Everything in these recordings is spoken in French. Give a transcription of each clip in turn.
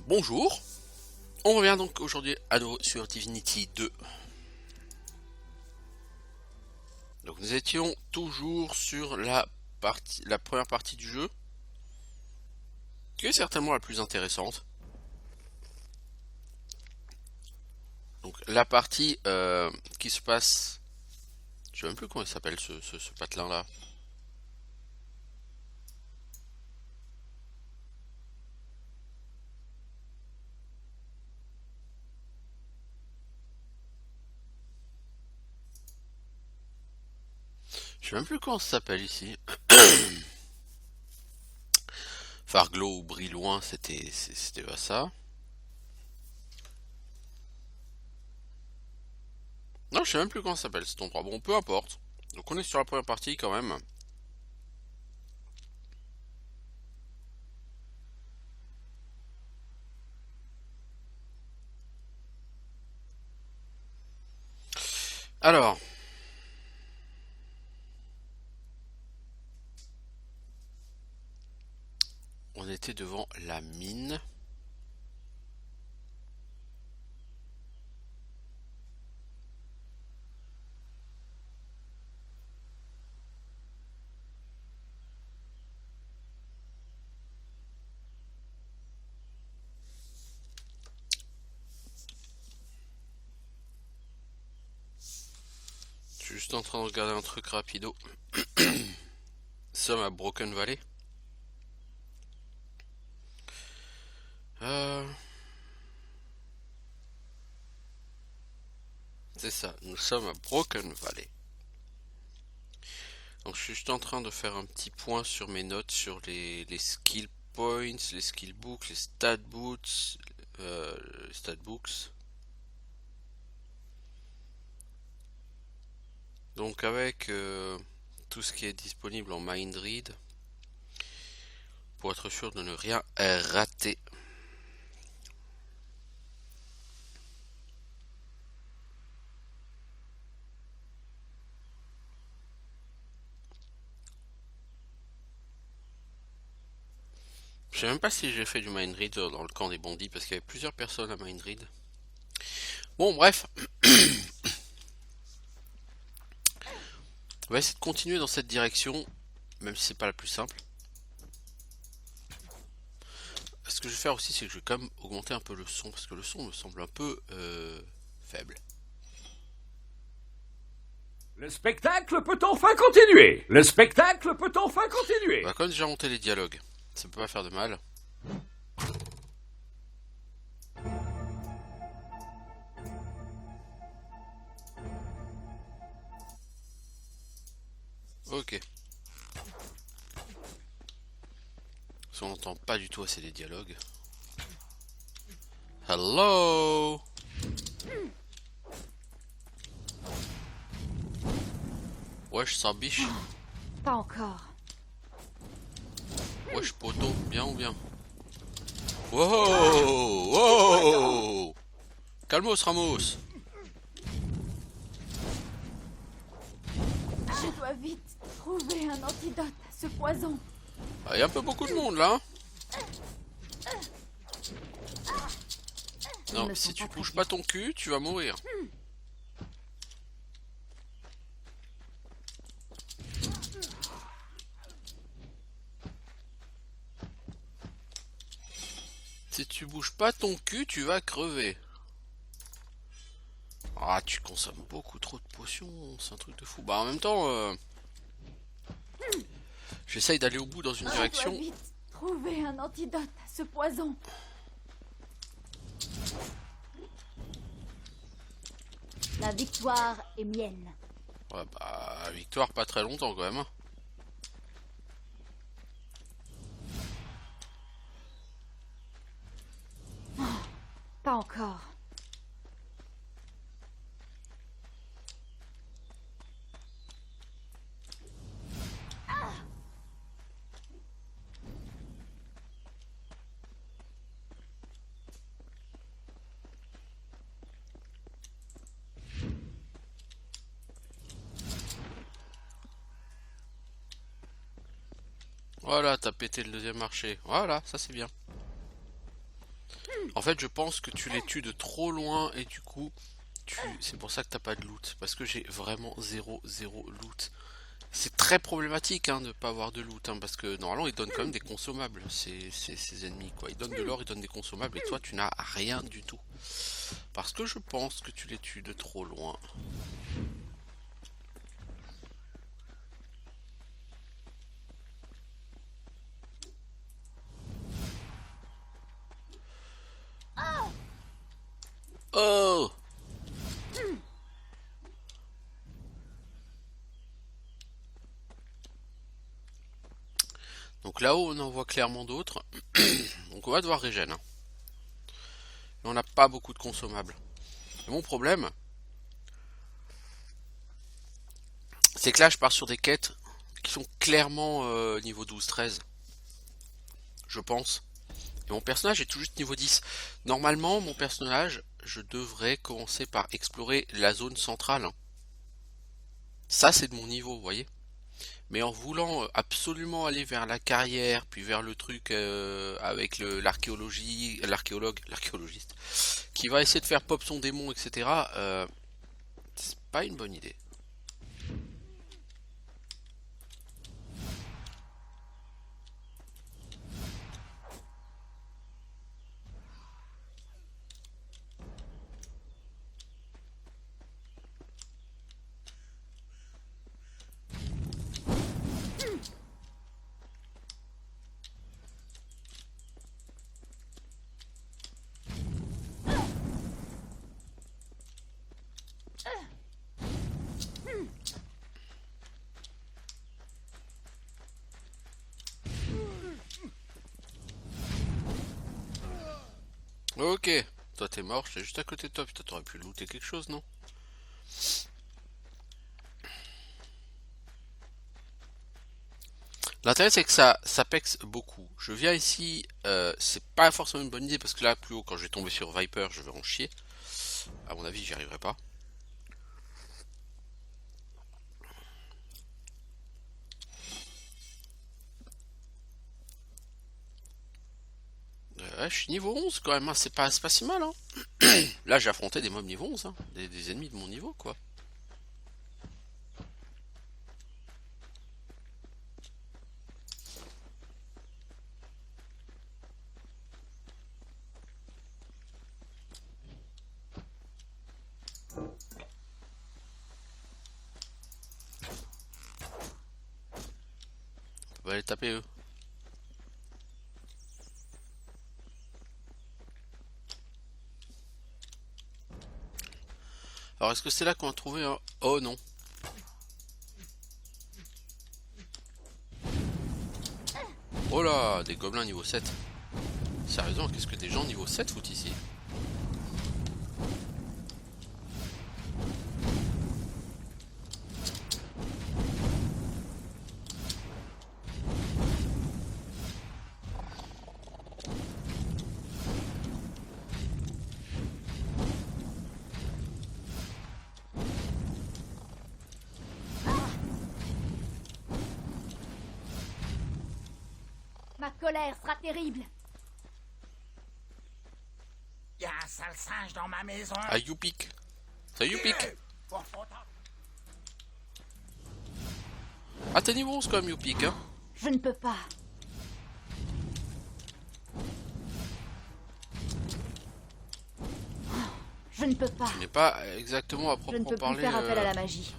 Bonjour, on revient donc aujourd'hui à nouveau sur Divinity 2. Donc nous étions toujours sur la première partie du jeu, qui est certainement la plus intéressante. Donc la partie qui se passe, je sais même plus comment il s'appelle ce patelin là. Je sais même plus comment ça s'appelle ici. Farglow ou Brilloin, c'était pas ça. Non, je sais même plus comment ça s'appelle cet endroit. Bon, peu importe. Donc on est sur la première partie quand même. Alors, on était devant la mine. Je suis juste en train de regarder un truc rapido. Sommes à Broken Valley. Euh, c'est ça, nous sommes à Broken Valley. Donc je suis juste en train de faire un petit point sur mes notes sur les skill points, les skill books, les stat books. Donc avec tout ce qui est disponible en mind read, pour être sûr de ne rien rater. Je sais même pas si j'ai fait du mind read dans le camp des bandits parce qu'il y avait plusieurs personnes à mind read. Bon bref, on va essayer de continuer dans cette direction, même si c'est pas la plus simple. Ce que je vais faire aussi, c'est que je vais quand même augmenter un peu le son, parce que le son me semble un peu faible. Le spectacle peut enfin continuer. Le spectacle peut enfin continuer. On va quand même déjà monter les dialogues, ça peut pas faire de mal. Ok. Parce qu'on n'entend pas du tout assez les dialogues. Hello. Wesh, ça biche. Pas encore. Wesh, poteau, bien ou bien? Wow. Wow. Calmos, Ramos. Je dois vite trouver un antidote à ce poison. Il y a un peu beaucoup de monde là. Non, si tu bouges pas ton cul, tu vas mourir. Si tu bouges pas ton cul, tu vas crever. Ah, tu consommes beaucoup trop de potions, c'est un truc de fou. Bah en même temps, j'essaye d'aller au bout dans une direction. Je dois vite trouver un antidote à ce poison. La victoire est mienne. Ouais bah, victoire pas très longtemps quand même. Pas encore. Voilà, t'as pété le deuxième marché. Voilà, ça c'est bien. En fait, je pense que tu les tues de trop loin et du coup, c'est pour ça que t'as pas de loot. Parce que j'ai vraiment zéro loot. C'est très problématique hein, de pas avoir de loot, hein, parce que normalement ils donnent quand même des consommables, ces ennemis quoi. Ils donnent de l'or, ils donnent des consommables et toi tu n'as rien du tout. Parce que je pense que tu les tues de trop loin. Oh! Donc là-haut on en voit clairement d'autres. Donc on va devoir régène. Hein. Et on n'a pas beaucoup de consommables. Et mon problème, c'est que là je pars sur des quêtes qui sont clairement niveau 12-13. Je pense. Et mon personnage est tout juste niveau 10. Normalement, mon personnage, je devrais commencer par explorer la zone centrale. Ça, c'est de mon niveau, vous voyez. Mais en voulant absolument aller vers la carrière, puis vers le truc avec l'archéologiste, qui va essayer de faire pop son démon, etc., c'est pas une bonne idée. Ok, toi t'es mort, j'étais juste à côté de toi, putain t'aurais pu looter quelque chose, non? L'intérêt c'est que ça pexe beaucoup. Je viens ici, c'est pas forcément une bonne idée parce que là plus haut quand je vais tomber sur Viper je vais en chier. À mon avis j'y arriverai pas. Ouais, je suis niveau 11 quand même, hein. C'est pas si mal. Hein. Là j'ai affronté des mobs niveau 11, hein. Des ennemis de mon niveau quoi. On va aller taper eux. Alors est-ce que c'est là qu'on a trouvé un... Oh non. Oh là, des gobelins niveau 7. Sérieusement, qu'est-ce que des gens niveau 7 foutent ici? Ma colère sera terrible. Y a un sale singe dans ma maison. Ah, Youpik. C'est Youpik. Ah, t'es niveau 11 quand même, Youpik, hein. Je ne peux pas. Je ne peux pas. Tu n'es pas exactement à Je ne proprement peux plus parler... faire appel à la magie.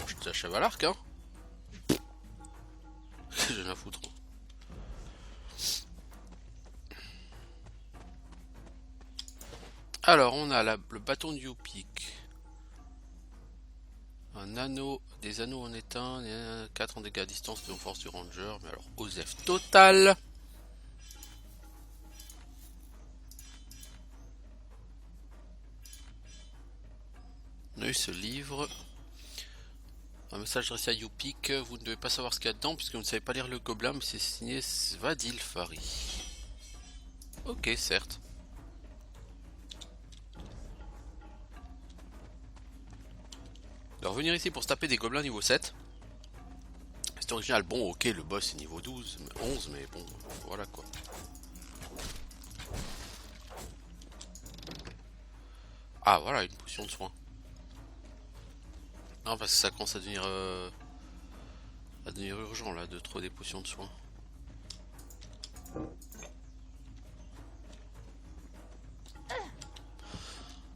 Je t'achève à l'arc, hein. J'ai rien à foutre. Alors, on a le bâton de Youpik. Un anneau, des anneaux en éteint, 4 en dégâts à distance de force du ranger, mais alors Osef total. On a eu ce livre. Un message adressé à Youpik. Vous ne devez pas savoir ce qu'il y a dedans puisque vous ne savez pas lire le gobelin, mais c'est signé Svadil Fari. Ok, certes. De revenir ici pour se taper des gobelins niveau 7. C'est original. Bon, ok, le boss est niveau 12, 11, mais bon, voilà quoi. Ah voilà, une potion de soin. Non, parce que ça commence à devenir urgent là de trouver des potions de soin.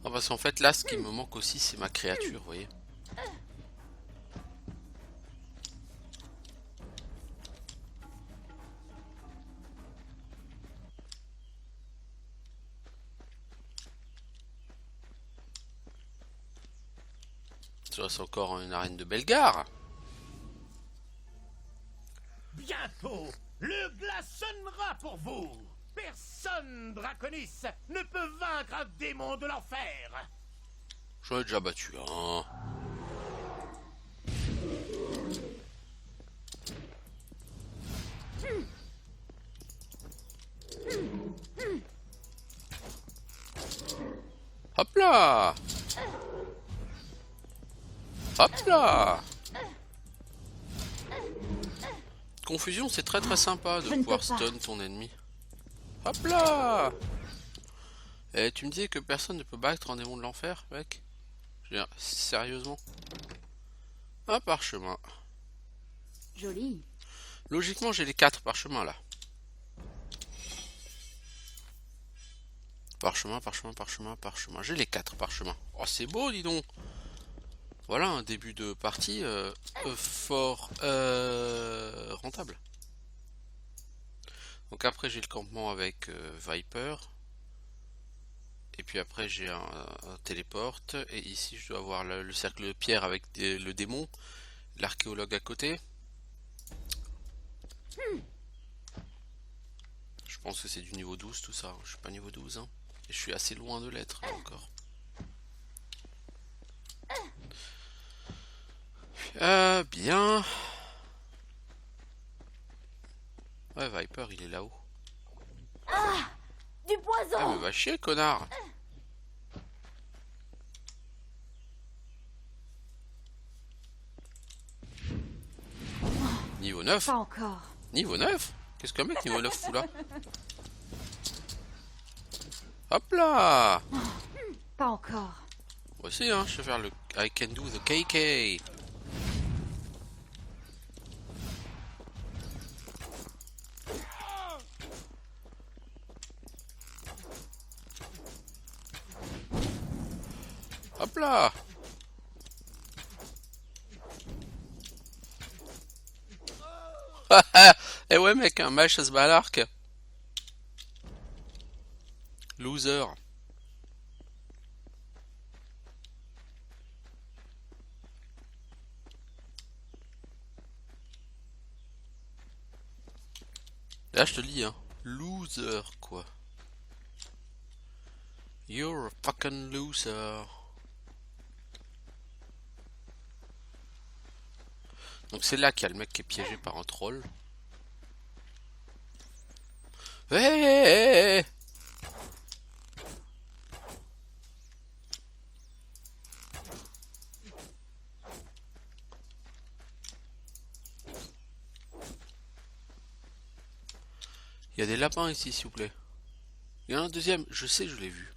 Non, parce qu'en fait là ce qui me manque aussi c'est ma créature, vous voyez. Ça reste encore une arène de Bellegarde. Bientôt, le glas sonnera pour vous. Personne, Draconis, ne peut vaincre un démon de l'enfer. J'en ai déjà battu un. Hop là! Hop là! Confusion, c'est très très sympa de Je ne pouvoir peux pas. stun ton ennemi. Hop là! Et tu me disais que personne ne peut battre un démon de l'enfer, mec? Je veux dire, sérieusement? Un parchemin. Joli. Logiquement, j'ai les 4 parchemins là. Parchemin, parchemin, parchemin, parchemin. J'ai les 4 parchemins. Oh, c'est beau, dis donc! Voilà un début de partie fort rentable. Donc après j'ai le campement avec Viper. Et puis après j'ai un téléporte. Et ici je dois avoir le cercle de pierre avec le démon. L'archéologue à côté. Je pense que c'est du niveau 12 tout ça. Je suis pas niveau 12 hein. Et je suis assez loin de l'être encore. Bien. Ouais, Viper, il est là-haut. Du Ah, poison. mais va chier, connard. Niveau 9. Pas encore. Niveau 9. Qu'est-ce qu'un mec niveau 9 fout là? Hop là. Pas encore. Voici, hein, je vais faire le I can do the KK. Hop là. Eh ouais mec, un mage ça se bat à l'arc. Loser. Là je te lis hein. Loser quoi. You're a fucking loser. Donc c'est là qu'il y a le mec qui est piégé par un troll. Hey. Il y a des lapins ici s'il vous plaît. Il y en a un deuxième, je sais, je l'ai vu.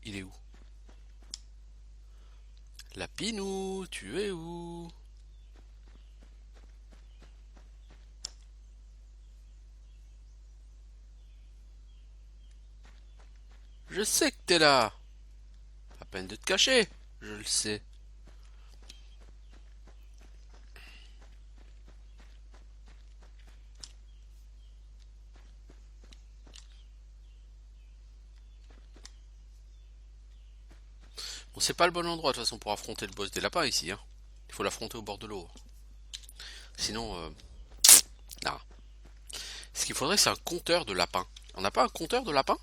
Il est où? Lapinou, tu es où? Je sais que t'es là. Pas peine de te cacher, je le sais. Bon, c'est pas le bon endroit de toute façon pour affronter le boss des lapins ici. Hein. Il faut l'affronter au bord de l'eau. Sinon, non. Ce qu'il faudrait, c'est un compteur de lapins. On n'a pas un compteur de lapins?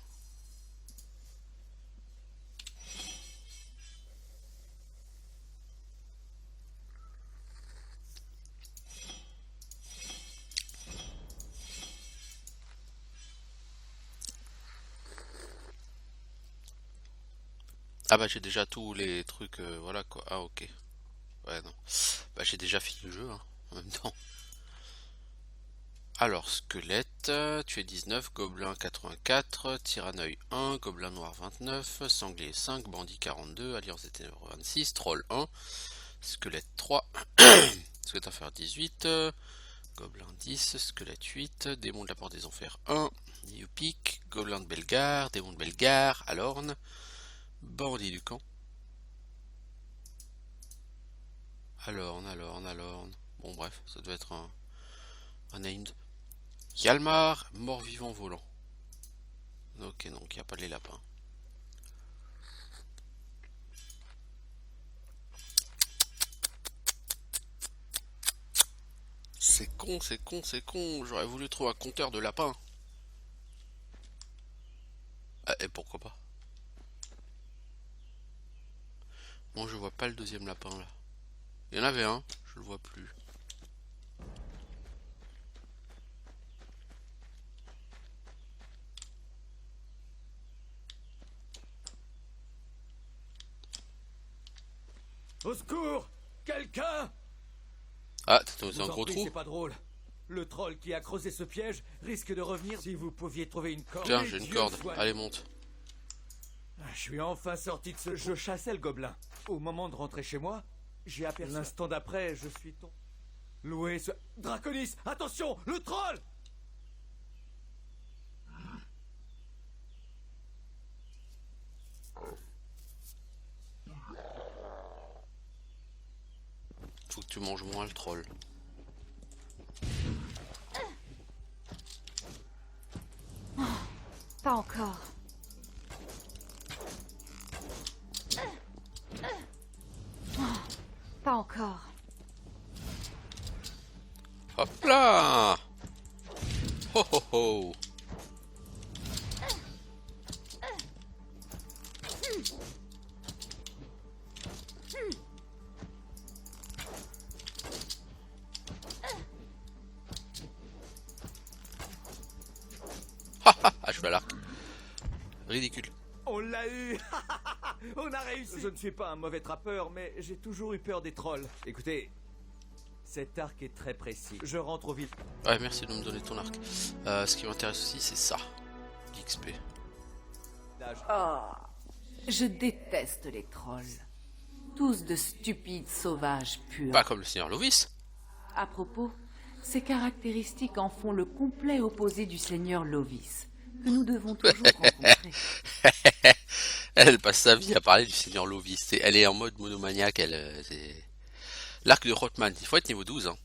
Ah bah j'ai déjà tous les trucs, voilà quoi. Ah ok. Ouais non. Bah j'ai déjà fini le jeu hein, en même temps. Alors, squelette, tu es 19, gobelin 84, tyranneuil 1, gobelin noir 29, sanglier 5, bandit 42, alliance des ténèbres 26, troll 1, squelette 3, squelette enfer 18, gobelin 10, squelette 8, démon de la porte des enfers 1, Yupik, gobelin de Belgare, démon de Belgare, Alorne, bandit du camp. Alorne. Bon bref, ça doit être un named. Yalmar, mort-vivant volant. Ok, donc il n'y a pas les lapins. C'est con. J'aurais voulu trouver un compteur de lapins. Ah, et pourquoi pas? Bon, je vois pas le deuxième lapin là. Il y en avait un, je le vois plus. Au secours! Quelqu'un! Ah, t'es dans Je un vous en gros prie, trou. c'est pas drôle. Le troll qui a creusé ce piège risque de revenir si vous pouviez trouver une corde. Tiens, Les j'ai une dieux corde. soient- Allez, monte. Je suis enfin sorti de ce... Je chassais le gobelin. Au moment de rentrer chez moi, j'ai aperçu... L'instant d'après, je suis tombé... Loué ce... Draconis! Attention! Le troll! Faut que tu manges moins le troll. Pas encore. Pas encore. Hop là! Ho ho ho! Ah, je suis à l'arc. Ridicule. On l'a eu! On a réussi! Je ne suis pas un mauvais trappeur, mais j'ai toujours eu peur des trolls. Écoutez, cet arc est très précis. Je rentre au vide. Ouais, merci de me donner ton arc. Ce qui m'intéresse aussi, c'est ça. L'XP. Oh, je déteste les trolls. Tous de stupides sauvages purs. Pas comme le Seigneur Lovis. À propos, ces caractéristiques en font le complet opposé du seigneur Lovis, que nous devons toujours rencontrer. Elle passe sa vie à parler du Seigneur Lovis. Elle est en mode monomaniaque. C'est l'arc de Rothman. Il faut être niveau 12. Hein.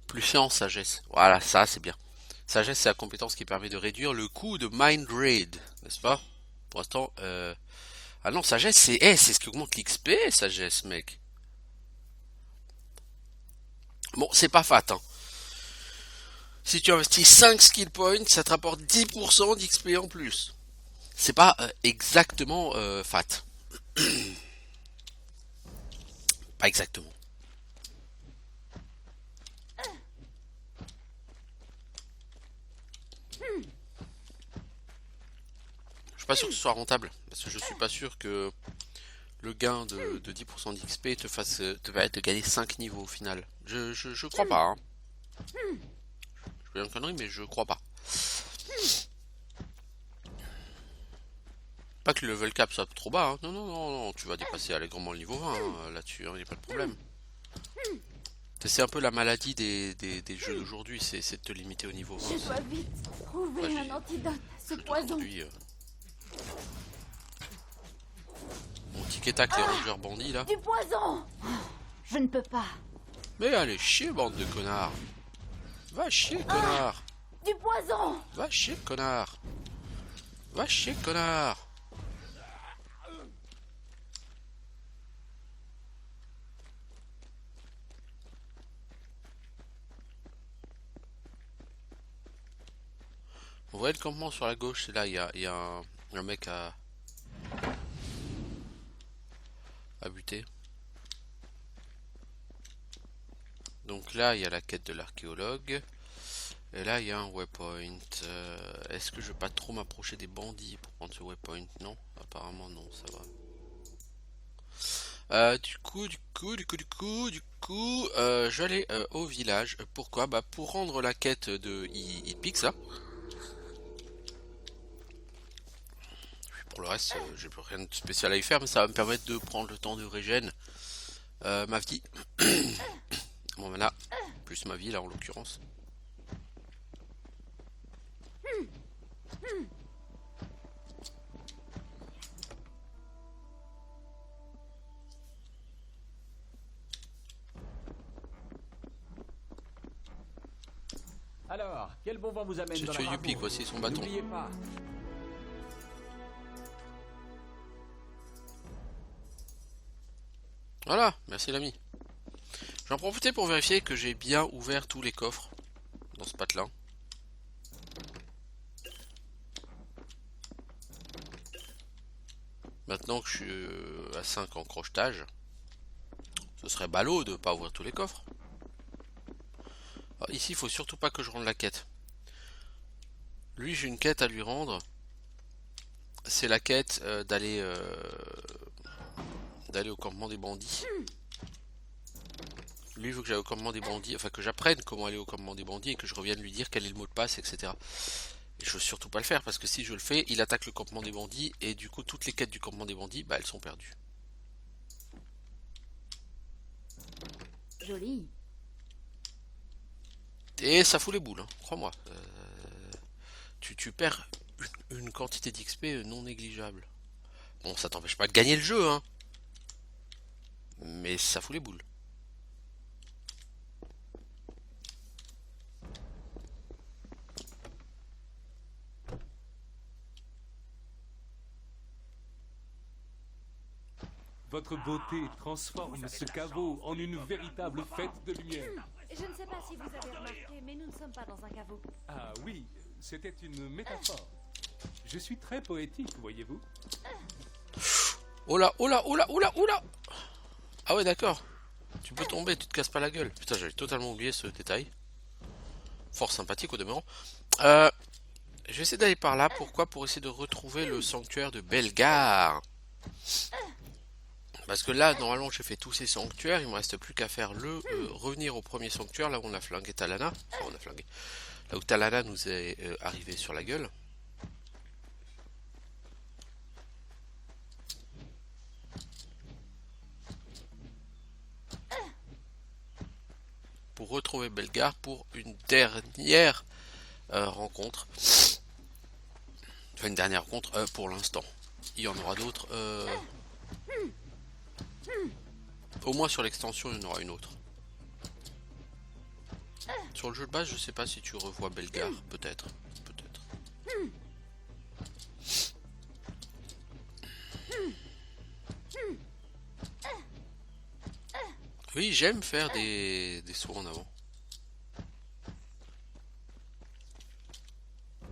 Plus en sagesse. Voilà, ça c'est bien. Sagesse, c'est la compétence qui permet de réduire le coût de Mind Raid, n'est-ce pas? Pour l'instant, ah non, sagesse, c'est ce qui augmente l'XP, sagesse, mec. Bon, c'est pas fat, hein. Si tu investis 5 skill points, ça te rapporte 10% d'XP en plus. C'est pas exactement fat. Pas exactement. Je suis pas sûr que ce soit rentable, parce que je suis pas sûr que le gain de 10% d'XP te va te gagner 5 niveaux au final. Je crois pas, hein. Je fais une connerie, mais je crois pas. Pas que le level cap soit trop bas, hein. Non, tu vas dépasser allègrement le niveau 20 hein, là-dessus, hein, y a pas de problème. C'est un peu la maladie des jeux d'aujourd'hui, c'est de te limiter au niveau 20. Je dois vite trouver Ouais, un antidote à ce poison. Aujourd'hui, mon tic tac les rangers bandits là. Du poison! Je ne peux pas. Mais allez chier, bande de connards. Va chier, connard. Du poison! Va chier, connard. Va chier, connard. Vous voyez le campement sur la gauche, c'est là, il y a un mec à buter. Donc là, il y a la quête de l'archéologue. Et là, il y a un waypoint. Est-ce que je vais pas trop m'approcher des bandits pour prendre ce waypoint? Non, apparemment non, ça va. Du coup, je vais aller au village. Pourquoi? Bah pour rendre la quête de Hitpix là. Pour le reste, j'ai plus rien de spécial à y faire, mais ça va me permettre de prendre le temps de régène ma vie. Bon voilà, plus ma vie là en l'occurrence. Alors, quel bon vent vous amène J'ai dans tué la Hitpix, voici son bâton. N'oubliez pas. Voilà, merci l'ami. J'en profitais pour vérifier que j'ai bien ouvert tous les coffres dans ce patelin. Maintenant que je suis à 5 en crochetage, ce serait ballot de ne pas ouvrir tous les coffres. Alors ici, il faut surtout pas que je rende la quête. Lui, j'ai une quête à lui rendre. C'est la quête d'aller au campement des bandits. Lui veut que j'aille au campement des bandits, enfin que j'apprenne comment aller au campement des bandits et que je revienne lui dire quel est le mot de passe, etc. Et je veux surtout pas le faire parce que si je le fais, il attaque le campement des bandits et du coup toutes les quêtes du campement des bandits, bah elles sont perdues. Joli. Et ça fout les boules, hein, crois-moi. Tu perds une quantité d'XP non négligeable. Bon, ça t'empêche pas de gagner le jeu, hein. Mais ça fout les boules. Votre beauté transforme ce caveau en une véritable fête de lumière. Je ne sais pas si vous avez remarqué, mais nous ne sommes pas dans un caveau. Ah oui, c'était une métaphore. Je suis très poétique, voyez-vous. Oh là, oh là, oh là, oh là, oh là. Ah ouais, d'accord. Tu peux tomber, tu te casses pas la gueule. Putain, j'avais totalement oublié ce détail. Fort sympathique au demeurant. Je vais essayer d'aller par là. Pourquoi? Pour essayer de retrouver le sanctuaire de Bellegarde. Parce que là, normalement, j'ai fait tous ces sanctuaires. Il me reste plus qu'à faire revenir au premier sanctuaire, là où on a flingué Talana. Enfin, on a flingué. Là où Talana nous est arrivé sur la gueule. Pour retrouver Bellegarde pour une dernière rencontre. Enfin, une dernière rencontre pour l'instant. Il y en aura d'autres. Au moins sur l'extension, il y en aura une autre. Sur le jeu de base, je sais pas si tu revois Bellegarde. Peut-être. Peut-être. Oui, j'aime faire des sauts en avant.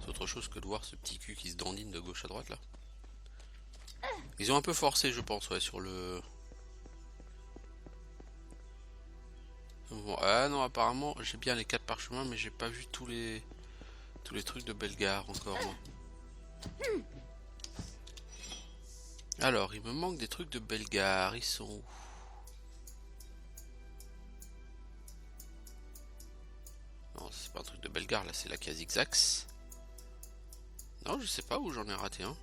C'est autre chose que de voir ce petit cul qui se dandine de gauche à droite là. Ils ont un peu forcé, je pense, ouais, sur le... Bon, ah non, apparemment, j'ai bien les 4 parchemins, mais j'ai pas vu tous les trucs de Bellegarde encore, moi. Alors, il me manque des trucs de Bellegarde, ils sont où? Non, c'est pas un truc de Bellegarde, là, c'est la Kha'Zix. Non, je sais pas où j'en ai raté un.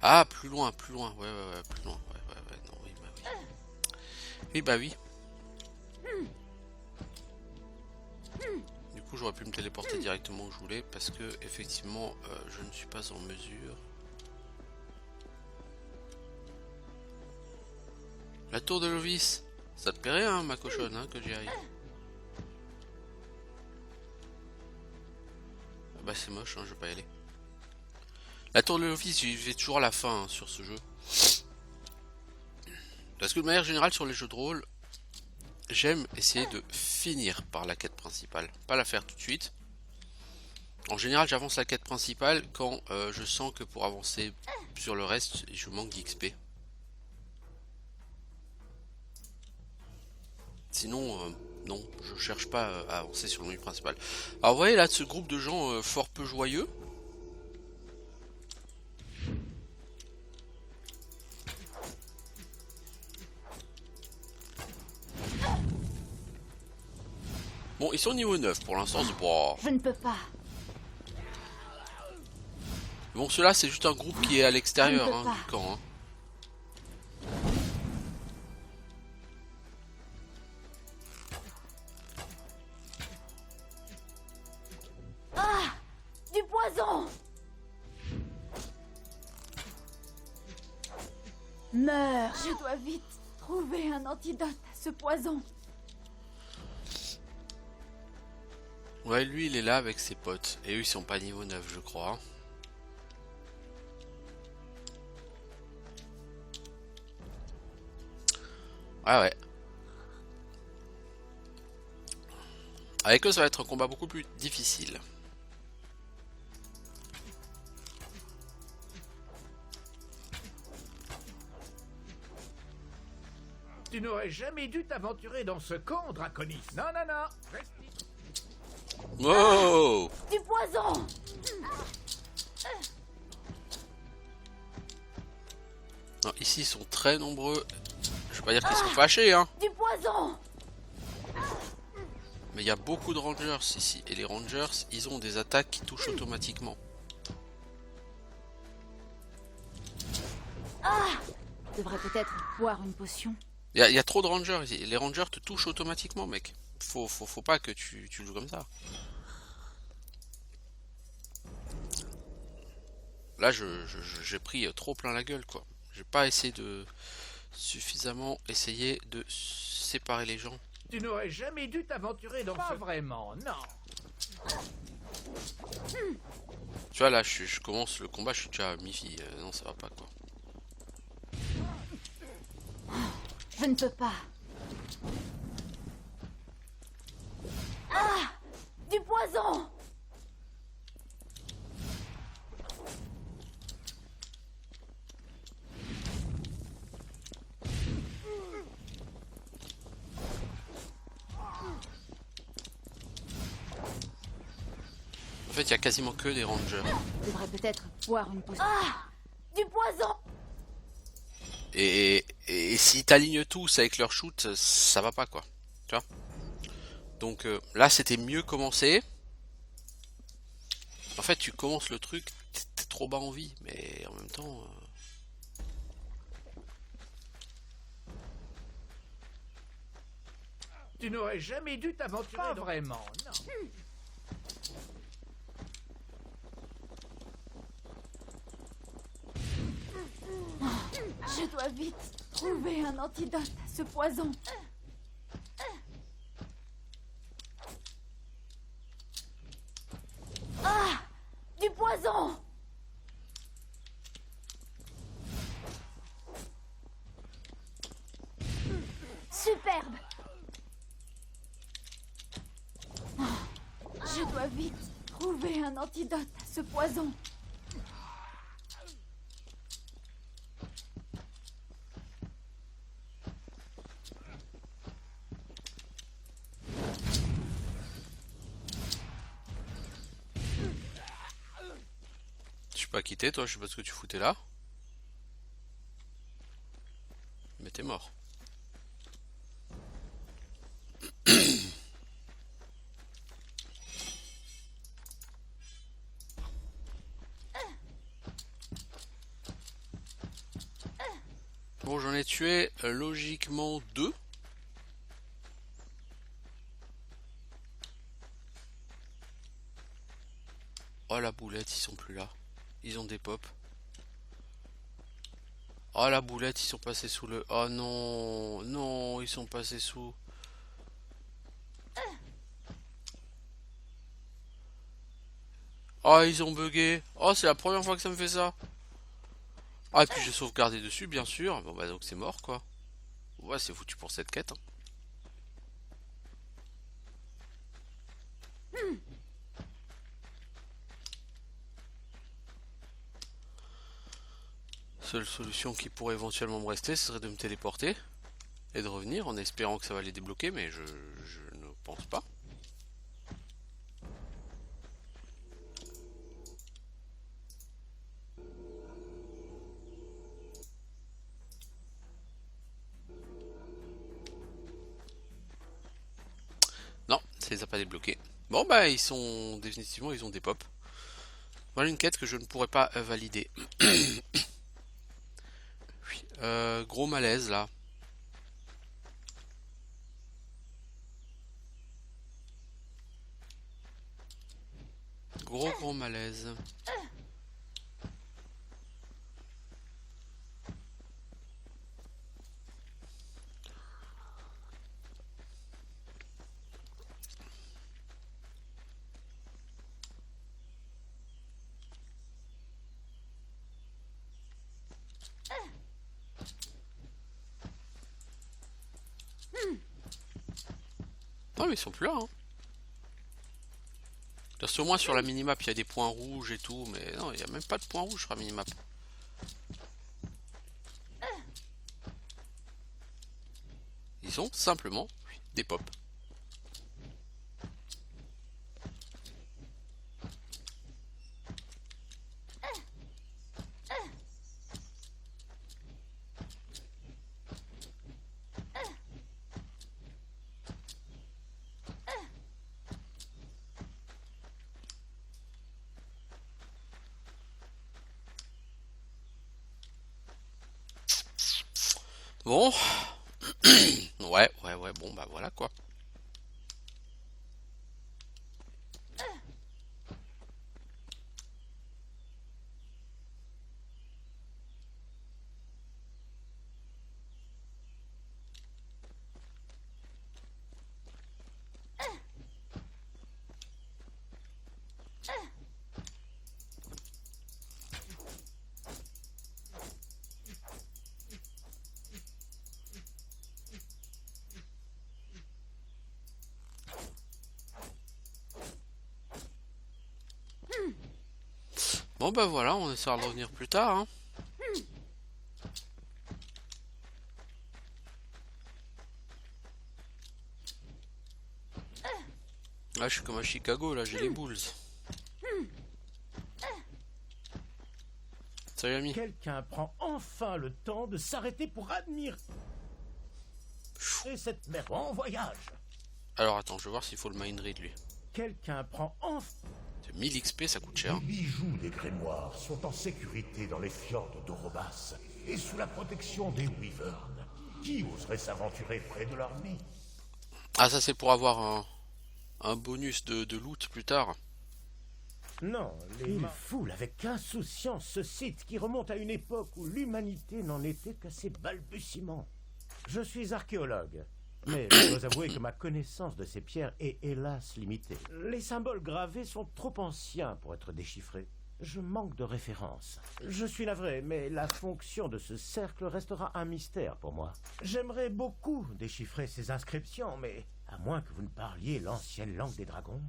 Ah, plus loin, plus loin, ouais, plus loin, ouais, non, oui, bah oui. Oui, bah oui. Du coup, j'aurais pu me téléporter directement où je voulais, parce que, effectivement, je ne suis pas en mesure. La tour de Lovis, ça te plairait, hein, ma cochonne, hein, que j'y aille. Ah bah c'est moche, hein, je vais pas y aller. La tour de Lovis, j'y vais toujours à la fin, hein, sur ce jeu. Parce que de manière générale, sur les jeux de rôle, j'aime essayer de finir par la quête principale, pas la faire tout de suite. En général, j'avance la quête principale quand je sens que pour avancer sur le reste, je manque d'XP. Sinon, non, je cherche pas à avancer sur le menu principal. Alors vous voyez là, ce groupe de gens fort peu joyeux. Bon, ils sont niveau 9 pour l'instant, c'est pas... Je ne peux pas. Bon, ceux-là, c'est juste un groupe qui est à l'extérieur Je ne peux du camp. Hein. Ah! Du poison! Meurs! Je dois vite trouver un antidote à ce poison. Ouais, lui, il est là avec ses potes. Et eux, ils sont pas niveau 9, je crois. Hein. Ah ouais. Avec eux, ça va être un combat beaucoup plus difficile. Tu n'aurais jamais dû t'aventurer dans ce camp, Draconis. Non, non, non. Reste ici. Wow! Du poison! Non, ici, ils sont très nombreux. Je vais pas dire qu'ils sont fâchés, hein. Du poison! Mais il y a beaucoup de rangers ici. Et les rangers, ils ont des attaques qui touchent automatiquement. Je devrais peut-être boire une potion. Il y a trop de rangers ici. Les rangers te touchent automatiquement, mec. Faut pas que tu joues comme ça. Là, j'ai pris trop plein la gueule, quoi. J'ai pas essayé de... suffisamment essayer de séparer les gens. Tu n'aurais jamais dû t'aventurer dans ce... vraiment, non. Tu vois, là, je commence le combat, je suis déjà mi-fille. Non, ça va pas, quoi. Je ne peux pas. Ah! Du poison! En fait, il y a quasiment que des rangers. Je devrais peut-être boire une potion. Ah! Du poison! Et s'ils t'alignent tous avec leur shoot, ça va pas, quoi. Tu vois? Donc là, c'était mieux commencé. En fait, tu commences le truc, t'es trop bas en vie, mais en même temps... Tu n'aurais jamais dû t'aventurer dans... vraiment, non. Je dois vite trouver un antidote à ce poison. Ah! Du poison! Superbe! Je dois vite trouver un antidote à ce poison. Je suis pas quitté, toi, je sais pas ce que tu foutais là. Mais t'es mort. Bon, j'en ai tué logiquement 2. Oh la boulette, ils sont plus là. Ils ont des pop. Oh la boulette, ils sont passés sous le... Oh non, non, ils sont passés sous... Oh, ils ont bugué. Oh, c'est la première fois que ça me fait ça. Ah, et puis j'ai sauvegardé dessus, bien sûr. Bon, bah donc c'est mort, quoi. Ouais, c'est foutu pour cette quête. Hein. Seule solution qui pourrait éventuellement me rester, ce serait de me téléporter et de revenir en espérant que ça va les débloquer, mais je ne pense pas. Non, ça les a a pas débloqué. Bon bah ils sont définitivement ils ont des pop. Voilà une quête que je ne pourrais pas valider. Oui, gros malaise là. Gros malaise. Non mais ils sont plus là hein. Parce qu'au moins sur la minimap il y a des points rouges et tout, mais non il n'y a même pas de points rouges sur la minimap. Ils ont simplement des pop. Bon. Ouais, bon bah voilà quoi. Bon bah voilà, on essaiera de revenir plus tard hein. Là je suis comme à Chicago, là j'ai les Bulls. Salut ami. Quelqu'un prend enfin le temps de s'arrêter pour admirer cette mer. Bon voyage. Alors attends, je vais voir s'il faut le mind read lui. Quelqu'un prend enfin... 1000 XP ça coûte cher. Les bijoux des grimoires sont en sécurité dans les fjords d'Orobas et sous la protection des Wyverns. Qui oserait s'aventurer près de leur nid? Ah ça c'est pour avoir un bonus de loot plus tard. Non, ils foulent avec insouciance ce site qui remonte à une époque où l'humanité n'en était qu'à ses balbutiements. Je suis archéologue, mais je dois avouer que ma connaissance de ces pierres est hélas limitée. Les symboles gravés sont trop anciens pour être déchiffrés. Je manque de références. Je suis navré, mais la fonction de ce cercle restera un mystère pour moi. J'aimerais beaucoup déchiffrer ces inscriptions, mais à moins que vous ne parliez l'ancienne langue des dragons.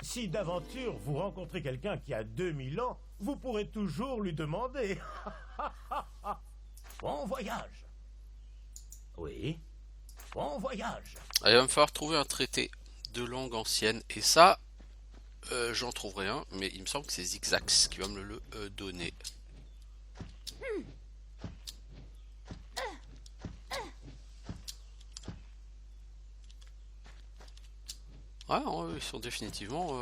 Si d'aventure vous rencontrez quelqu'un qui a 2000 ans, vous pourrez toujours lui demander. Bon voyage. Oui. Bon voyage. Il va me falloir trouver un traité de langue ancienne. Et ça, j'en trouverai un. Mais il me semble que c'est Zigzax qui va me le donner. Ah, ouais, ils sont définitivement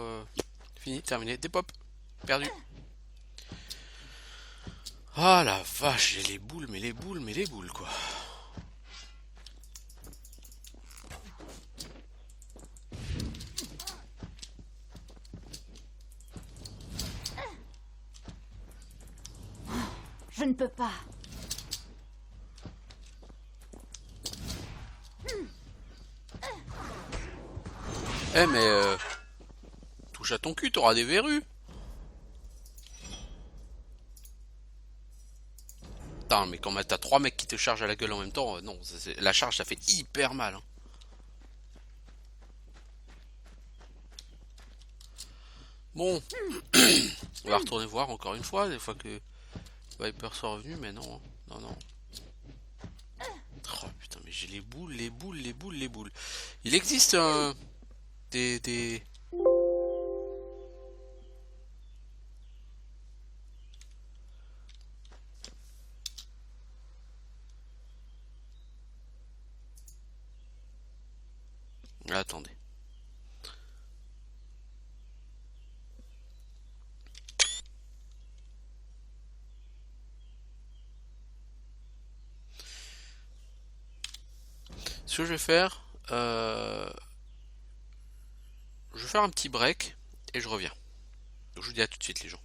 finis, terminés. Des pop. Perdu. Ah la vache, j'ai les boules, mais les boules, mais les boules quoi. Je ne peux pas. Eh mais touche à ton cul, t'auras des verrues. Putain, mais quand t'as 3 mecs qui te chargent à la gueule en même temps, non, la charge ça fait hyper mal. Hein. Bon, on va retourner voir encore une fois, des fois que Viper soit revenu, mais non, hein. Non. Oh putain, mais j'ai les boules, les boules, les boules, les boules. Il existe des... Attendez. Ce que je vais faire, je vais faire un petit break et je reviens. Donc, je vous dis à tout de suite les gens.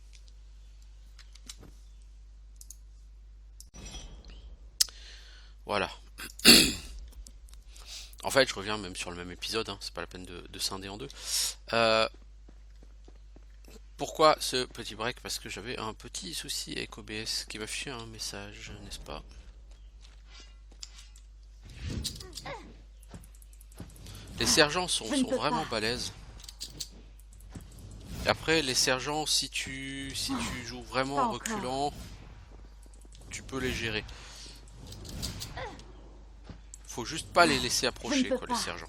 Voilà. En fait, je reviens même sur le même épisode, hein, c'est pas la peine de scinder en deux. Pourquoi ce petit break? Parce que j'avais un petit souci avec OBS qui m'affichait un message, n'est-ce pas? Les sergents sont vraiment balèzes. Et après, les sergents, si tu joues vraiment en reculant, tu peux les gérer. Faut juste pas les laisser approcher, quoi, les sergents.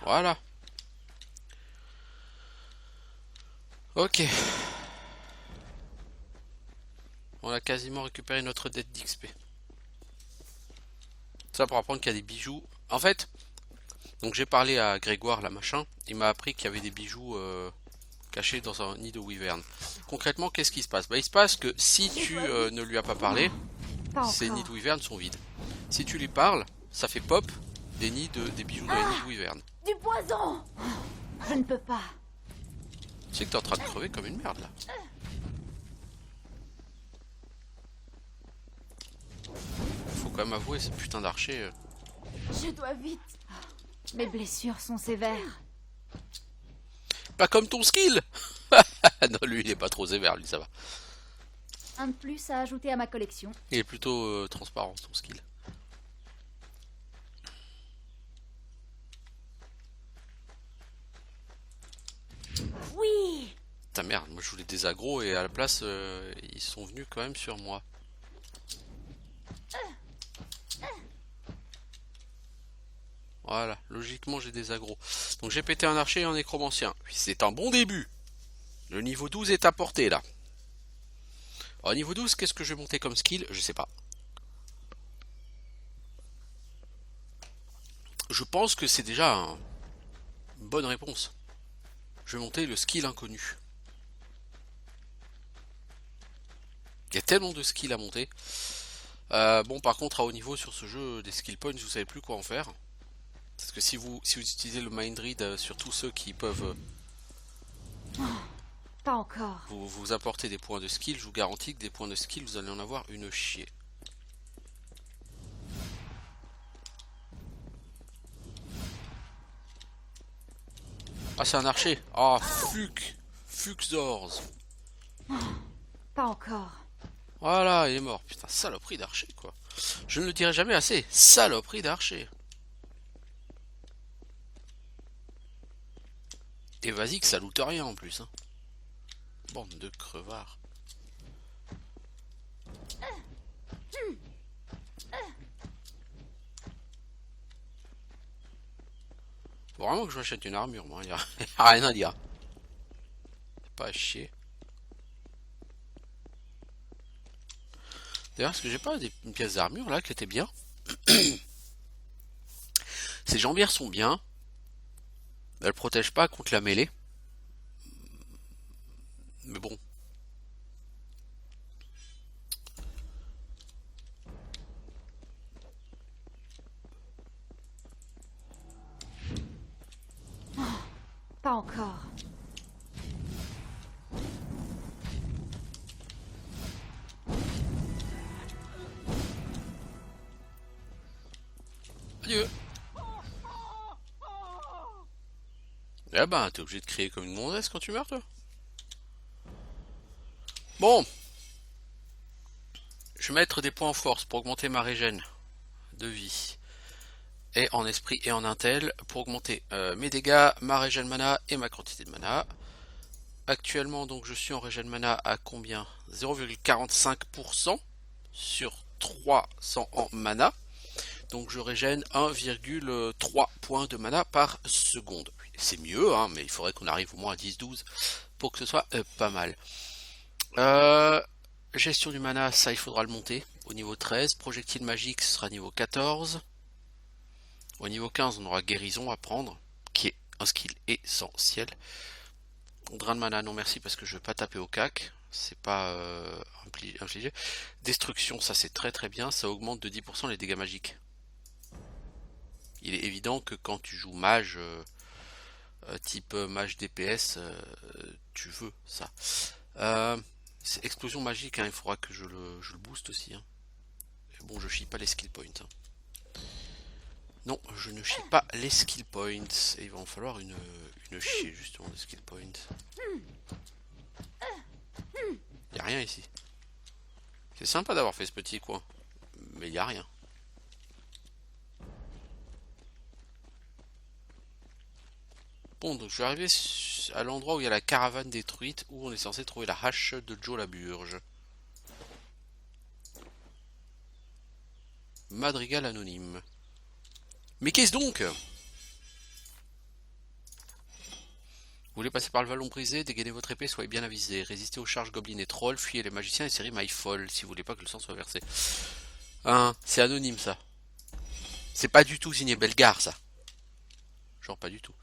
Voilà. Ok. On a quasiment récupéré notre dette d'XP. Ça pour apprendre qu'il y a des bijoux. En fait, donc j'ai parlé à Grégoire, là, machin. Il m'a appris qu'il y avait des bijoux cachés dans un nid de wyvern. Concrètement, qu'est-ce qui se passe? Bah, il se passe que si tu ne lui as pas parlé, ces nids de wyvern sont vides. Si tu lui parles, ça fait pop des bijoux dans les nids de wyvern. Du poison! Je ne peux pas. Tu sais que t'es en train de crever comme une merde là. Faut quand même avouer, ces putains d'archers. Je dois vite. Mes blessures sont sévères. Pas comme ton skill. Non, lui il est pas trop sévère, lui ça va. Un de plus à ajouter à ma collection. Il est plutôt transparent son skill. Oui! Putain merde, moi je voulais des agros et à la place ils sont venus quand même sur moi. Voilà, logiquement j'ai des agros. Donc j'ai pété un archer et un nécromancien. C'est un bon début. Le niveau 12 est à portée là. Alors niveau 12, qu'est-ce que je vais monter comme skill? Je sais pas. Je pense que c'est déjà une bonne réponse. Je vais monter le skill inconnu. Il y a tellement de skills à monter. Bon, par contre, à haut niveau sur ce jeu, des skill points, vous savez plus quoi en faire. Parce que si vous utilisez le mind read sur tous ceux qui peuvent Pas encore. vous apporter des points de skill, je vous garantis que des points de skill, vous allez en avoir une chier. Ah, c'est un archer. Ah, Fuxors. Pas encore. Voilà, il est mort. Putain, saloperie d'archer, quoi. Je ne le dirai jamais assez. Saloperie d'archer. Et vas-y que ça loot rien en plus. Hein. Bande de crevards. Faut vraiment que je m'achète une armure, moi. Il n'y a rien à dire. C'est pas à chier. D'ailleurs, est-ce que j'ai pas une pièce d'armure là qui était bien? Ces jambières sont bien. Elles protègent pas contre la mêlée. Mais bon. Pas encore. Adieu. Eh ben, t'es obligé de crier comme une gonzesse quand tu meurs, toi. Bon. Je vais mettre des points en force pour augmenter ma régène de vie. Et en esprit et en intel pour augmenter mes dégâts, ma régène mana et ma quantité de mana. Actuellement, donc, je suis en régène mana à combien? 0,45% sur 300 en mana. Donc je régène 1,3 points de mana par seconde. C'est mieux, hein, mais il faudrait qu'on arrive au moins à 10-12 pour que ce soit pas mal. Gestion du mana, ça il faudra le monter au niveau 13. Projectile magique, ce sera niveau 14. Au niveau 15, on aura guérison à prendre, qui est un skill essentiel. Drain de mana, non merci parce que je vais pas taper au cac. C'est pas infligé. Destruction, ça c'est très très bien. Ça augmente de 10% les dégâts magiques. Il est évident que quand tu joues mage, type mage DPS, tu veux ça. C'est explosion magique, hein, il faudra que je le booste aussi. Hein. Bon, je chie pas les skill points. Hein. Non, je ne chie pas les skill points. Et il va en falloir une chie justement de skill points. Y a rien ici. C'est sympa d'avoir fait ce petit coin. Mais y a rien. Bon, donc je suis arrivé à l'endroit où il y a la caravane détruite, où on est censé trouver la hache de Joe la Burge. Madrigal anonyme. Mais qu'est-ce donc? Vous voulez passer par le vallon brisé, dégainer votre épée, soyez bien avisé. Résistez aux charges gobelins et trolls, fuyez les magiciens et série Myfall, si vous voulez pas que le sang soit versé. Hein, c'est anonyme ça. C'est pas du tout signé Belgar ça. Genre pas du tout.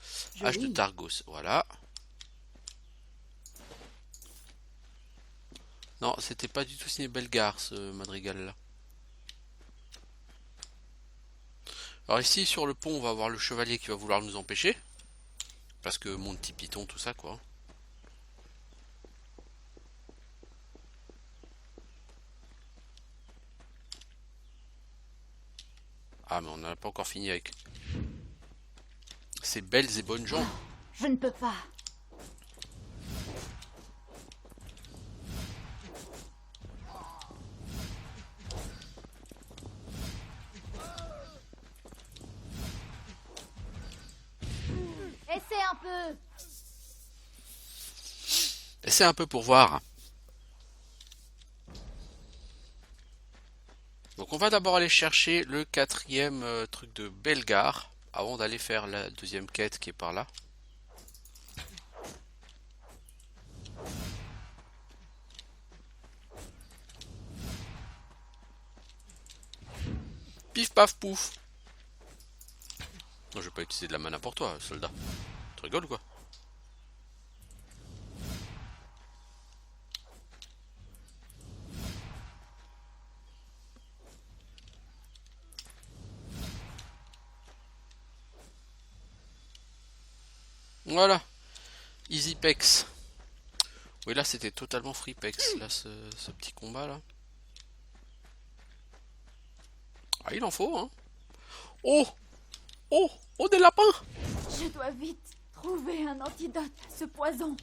Hache de Targos, voilà. Non, c'était pas du tout signé Belgar ce madrigal là. Alors ici sur le pont on va avoir le chevalier qui va vouloir nous empêcher. Parce que mon petit python tout ça quoi. Ah mais on n'a pas encore fini avec ces belles et bonnes gens. Je ne peux pas. Essaie un peu. Essaie un peu pour voir. Donc on va d'abord aller chercher le quatrième truc de Belgar avant d'aller faire la deuxième quête qui est par là. Pif paf pouf. Non, je vais pas utiliser de la mana pour toi, soldat. Tu rigoles ou quoi? Voilà. Easy Pex. Oui, là c'était totalement free Pex, là, ce petit combat là. Ah, il en faut, hein. Oh! Oh! Oh, des lapins! Je dois vite trouver un antidote à ce poison.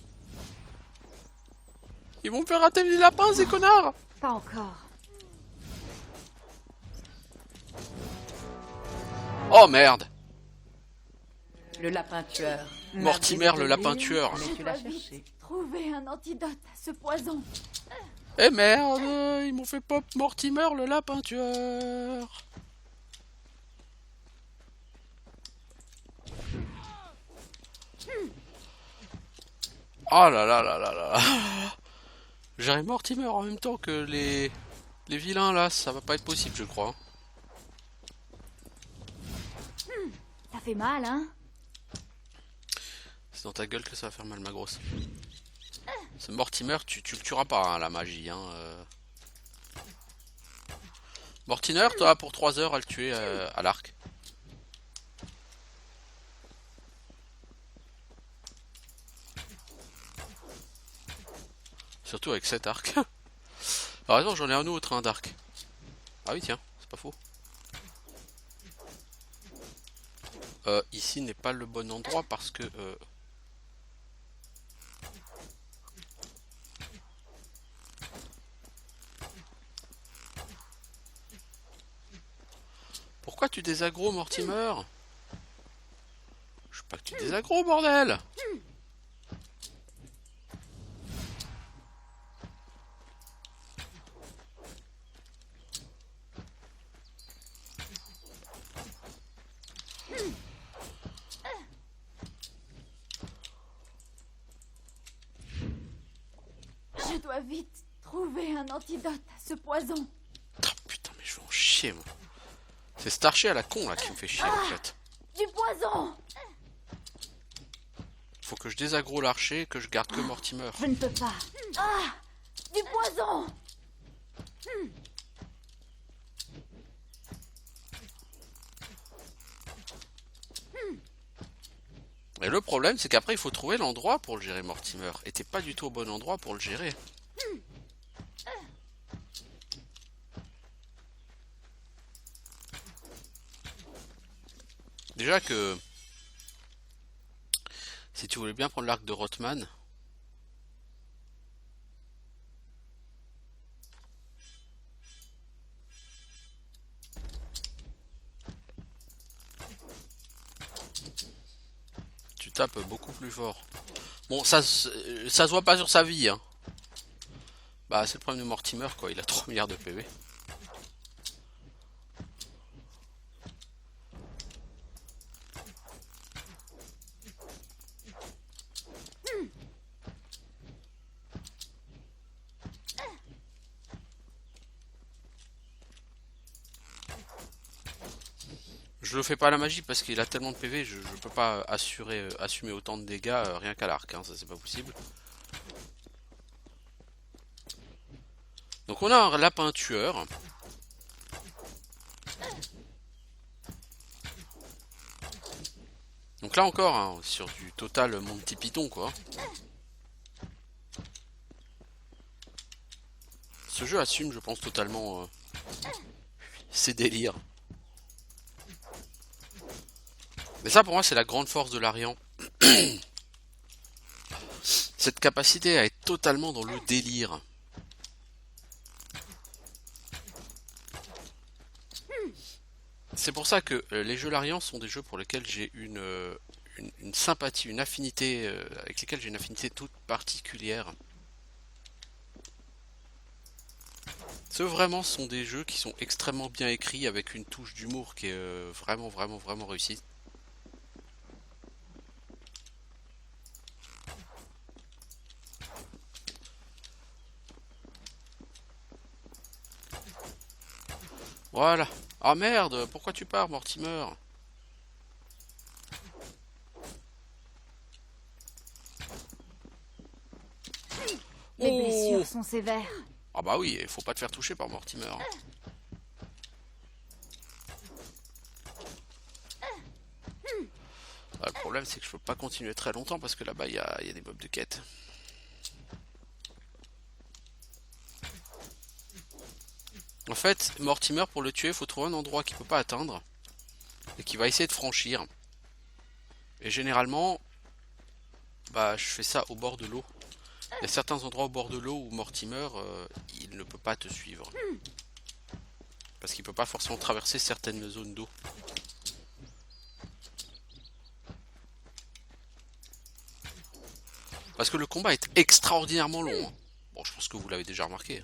Ils vont me faire rater les lapins, ces connards! Pas encore. Oh merde! Le lapin tueur. Mortimer, le lapin tueur. Mais Je tu l'as dois cherché. vite trouver un antidote à ce poison. Eh merde! Ils m'ont fait pop Mortimer, le lapin tueur! Oh là là là là là! J'aurais Mortimer en même temps que les vilains là, ça va pas être possible, je crois. Ça fait mal, hein? C'est dans ta gueule que ça va faire mal, ma grosse. Ce Mortimer, tu le tueras pas, hein, la magie. Hein, Mortimer, toi, pour 3 heures à le tuer à l'arc. Surtout avec cet arc. Par exemple, j'en ai un autre, hein, d'arc. Ah oui, tiens, c'est pas faux. Ici n'est pas le bon endroit parce que... Pourquoi tu désaggro, Mortimer? Je veux pas que tu désaggro, bordel! Je dois vite trouver un antidote à ce poison. Oh, putain, mais je vais en chier, moi. C'est Starchy à la con, là, qui me fait chier, en fait. Du poison! Faut que je désaggro l'archer et que je garde que Mortimer. Je ne peux pas. Ah! Du poison! Et le problème, c'est qu'après, il faut trouver l'endroit pour le gérer, Mortimer. Et t'es pas du tout au bon endroit pour le gérer. Déjà que... Si tu voulais bien prendre l'arc de Rothman... Tu tapes beaucoup plus fort. Bon, ça se voit pas sur sa vie, hein. Bah, c'est le problème de Mortimer, quoi. Il a 3 milliards de PV. Je le fais pas à la magie parce qu'il a tellement de PV, je peux pas assumer autant de dégâts rien qu'à l'arc, hein, ça c'est pas possible. Donc on a un lapin tueur. Donc là encore, hein, sur du total Monty Python quoi. Ce jeu assume, je pense, totalement ses délires. Mais ça pour moi c'est la grande force de l'Arian. Cette capacité à être totalement dans le délire. C'est pour ça que les jeux Larian sont des jeux pour lesquels j'ai une sympathie, une affinité, avec lesquels j'ai une affinité toute particulière. Ceux vraiment sont des jeux qui sont extrêmement bien écrits avec une touche d'humour qui est vraiment réussie. Voilà. Ah merde, pourquoi tu pars, Mortimer? Les blessures sont sévères. Ah bah oui, il faut pas te faire toucher par Mortimer. Bah, le problème c'est que je peux pas continuer très longtemps parce que là-bas il y a des mobs de quête. En fait, Mortimer, pour le tuer, il faut trouver un endroit qu'il peut pas atteindre et qu'il va essayer de franchir. Et généralement, bah, je fais ça au bord de l'eau. Il y a certains endroits au bord de l'eau où Mortimer, il ne peut pas te suivre. Parce qu'il peut pas forcément traverser certaines zones d'eau. Parce que le combat est extraordinairement long. Bon, je pense que vous l'avez déjà remarqué.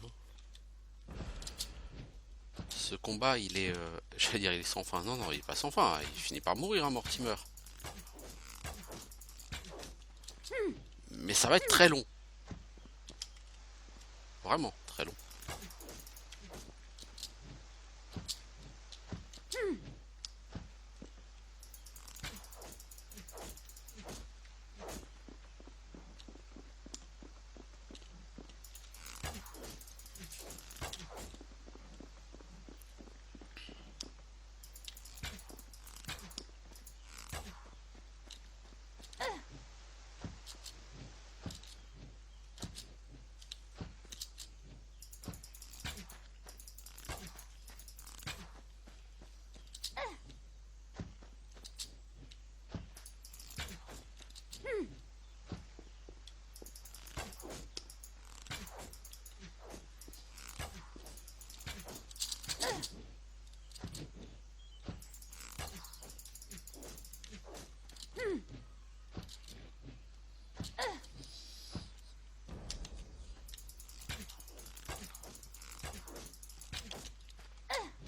Ce combat, il est... j'allais dire, il est sans fin. Non, non, il est pas sans fin. Il finit par mourir, hein, Mortimer. Mais ça va être très long. Vraiment, très long.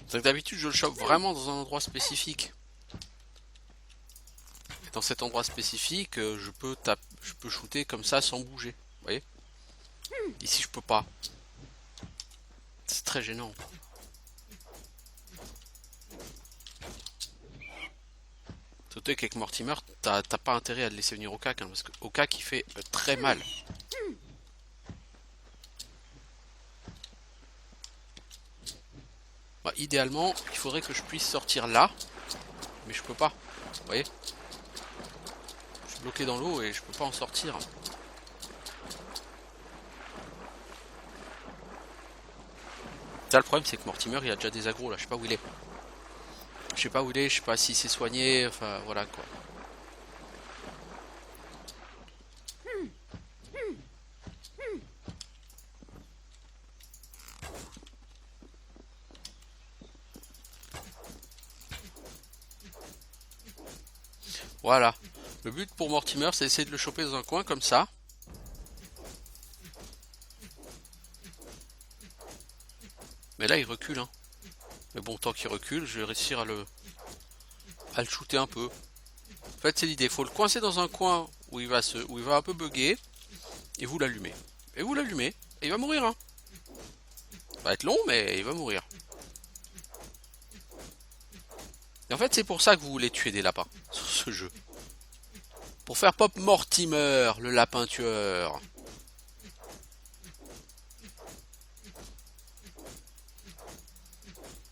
C'est que d'habitude je le chope vraiment dans un endroit spécifique. Et dans cet endroit spécifique, je peux shooter comme ça sans bouger. Vous voyez? Ici je peux pas. C'est très gênant. Surtout qu'avec Mortimer, t'as pas intérêt à le laisser venir au cac, hein, parce que au cac il fait très mal. Bah, idéalement, il faudrait que je puisse sortir là, mais je peux pas. Vous voyez? Je suis bloqué dans l'eau et je peux pas en sortir. Ça, le problème, c'est que Mortimer, il a déjà des agros là, je sais pas où il est. Je sais pas où il est, je sais pas s'il s'est soigné, enfin voilà quoi. Voilà. Le but pour Mortimer, c'est d'essayer de le choper dans un coin comme ça. Mais là, il recule, hein. Mais bon, tant qu'il recule, je vais réussir à le shooter un peu. En fait, c'est l'idée. Il faut le coincer dans un coin où il va un peu bugger. Et vous l'allumez. Et vous l'allumez. Et il va mourir, hein. Ça va être long, mais il va mourir. Et en fait, c'est pour ça que vous voulez tuer des lapins sur ce jeu. Pour faire pop Mortimer, le lapin tueur.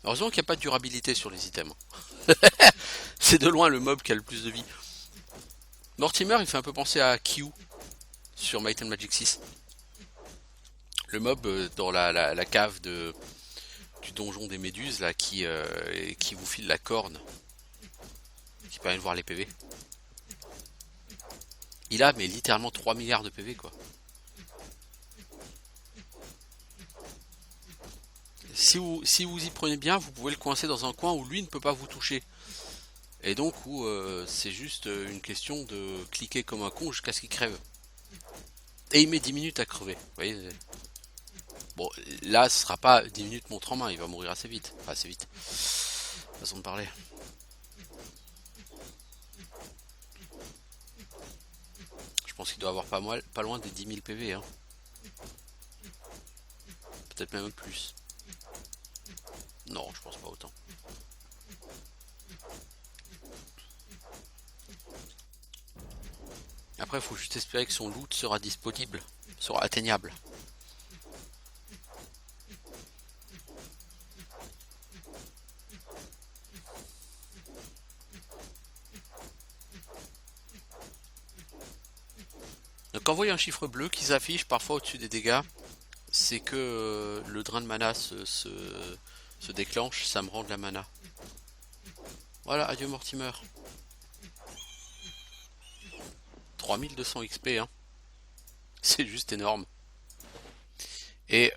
Heureusement qu'il n'y a pas de durabilité sur les items. C'est de loin le mob qui a le plus de vie. Mortimer, il fait un peu penser à Q sur Might and Magic 6. Le mob dans la cave du donjon des méduses là, qui vous file la corne. Qui permet de voir les PV. Il a mais littéralement 3 milliards de PV quoi. Si vous y prenez bien, vous pouvez le coincer dans un coin où lui ne peut pas vous toucher. Et donc où c'est juste une question de cliquer comme un con jusqu'à ce qu'il crève. Et il met 10 minutes à crever. Vous voyez. Bon, là ce sera pas 10 minutes montre en main, il va mourir assez vite. Enfin, assez vite. Façon de parler. Je pense qu'il doit avoir pas loin des 10 000 PV. Hein. Peut-être même plus. Non, je pense pas autant. Après, il faut juste espérer que son loot sera disponible, sera atteignable. Donc quand vous voyez un chiffre bleu qui s'affiche parfois au-dessus des dégâts, c'est que le drain de mana se déclenche, ça me rend de la mana. Voilà, adieu Mortimer. 3200 XP, hein. C'est juste énorme. Et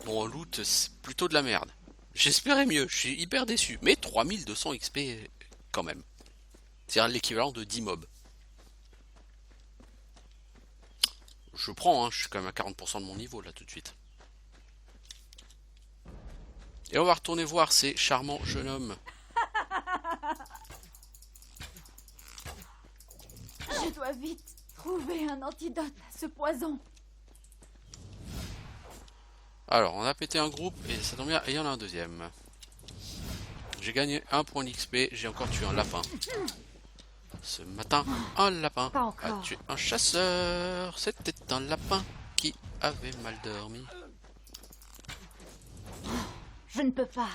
bon, loot, c'est plutôt de la merde. J'espérais mieux, je suis hyper déçu. Mais 3200 XP quand même. C'est l'équivalent de 10 mobs. Je prends, hein, je suis quand même à 40% de mon niveau là tout de suite. Et on va retourner voir ces charmants jeunes hommes. Je dois vite trouver un antidote à ce poison. Alors, on a pété un groupe et ça tombe bien, et il y en a un deuxième. J'ai gagné 1 point d'XP, j'ai encore tué un lapin. Ce matin, un lapin a tué un chasseur. C'était un lapin qui avait mal dormi. Je ne peux pas.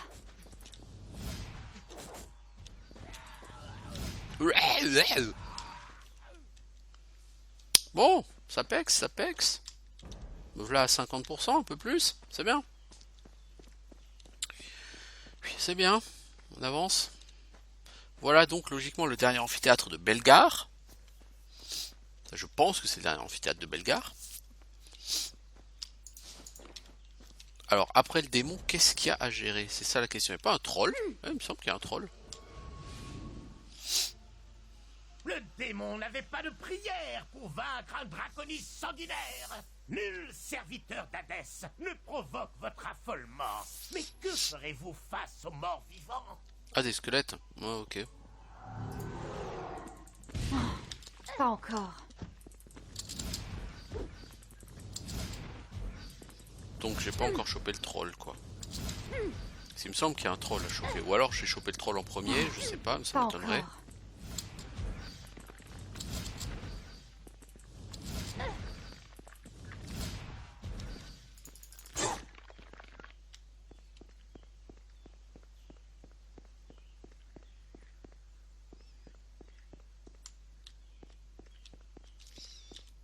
Bon, ça pexe, ça pexe. Me voilà à 50%, un peu plus, c'est bien. Oui, c'est bien, on avance. Voilà donc logiquement le dernier amphithéâtre de Bellegarde. Je pense que c'est le dernier amphithéâtre de Bellegarde. Alors après le démon, qu'est-ce qu'il y a à gérer? C'est ça la question. Il n'y a pas un troll? Ouais, il me semble qu'il y a un troll. Le démon n'avait pas de prière pour vaincre un draconis sanguinaire. Nul serviteur d'Hadès ne provoque votre affolement. Mais que ferez-vous face aux morts vivants? Ah, des squelettes? Ouais, ok. Pas encore. Donc j'ai pas encore chopé le troll, quoi. Il me semble qu'il y a un troll à choper. Ou alors j'ai chopé le troll en premier, je sais pas, mais ça m'étonnerait.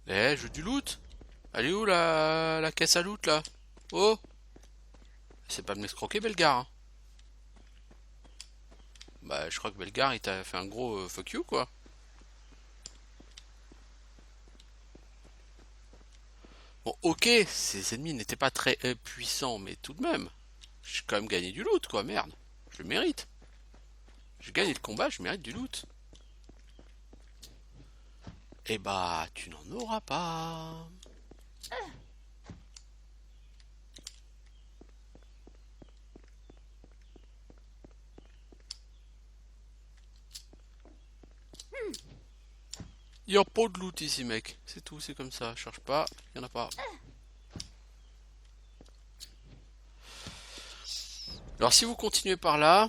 Eh, je veux du loot. Elle est où la caisse à loot là? Oh! C'est pas de m'escroquer, Belgar. Hein. Bah, je crois que Belgar il t'a fait un gros fuck you quoi. Bon, ok, ces ennemis n'étaient pas très puissants, mais tout de même, j'ai quand même gagné du loot quoi, merde. Je le mérite. J'ai gagné le combat, je mérite du loot. Eh bah, tu n'en auras pas. Il n'y a pas de loot ici, mec. C'est tout, c'est comme ça. Cherche pas, il n'y en a pas. Alors, si vous continuez par là,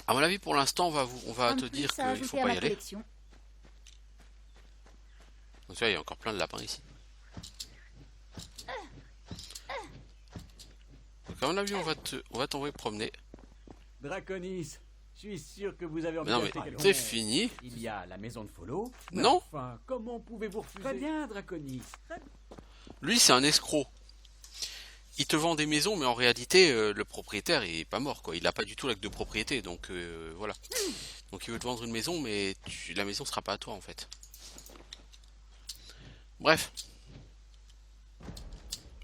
à mon avis, pour l'instant, on va te dire qu'il ne faut pas y aller. Donc, il y a encore plein de lapins ici. Donc, à mon avis, on va t'envoyer promener. Draconis, je suis sûr que vous avez envie Non, d'acheter mais quelque t'es chose. fini. Il y a la maison de Follow. Non. Enfin, comment pouvez-vous refuser? Très bien, Draconis. Lui, c'est un escroc. Il te vend des maisons, mais en réalité, le propriétaire il est pas mort, quoi. Il n'a pas du tout l'acte de propriété, donc voilà. Donc il veut te vendre une maison, mais la maison sera pas à toi, en fait. Bref.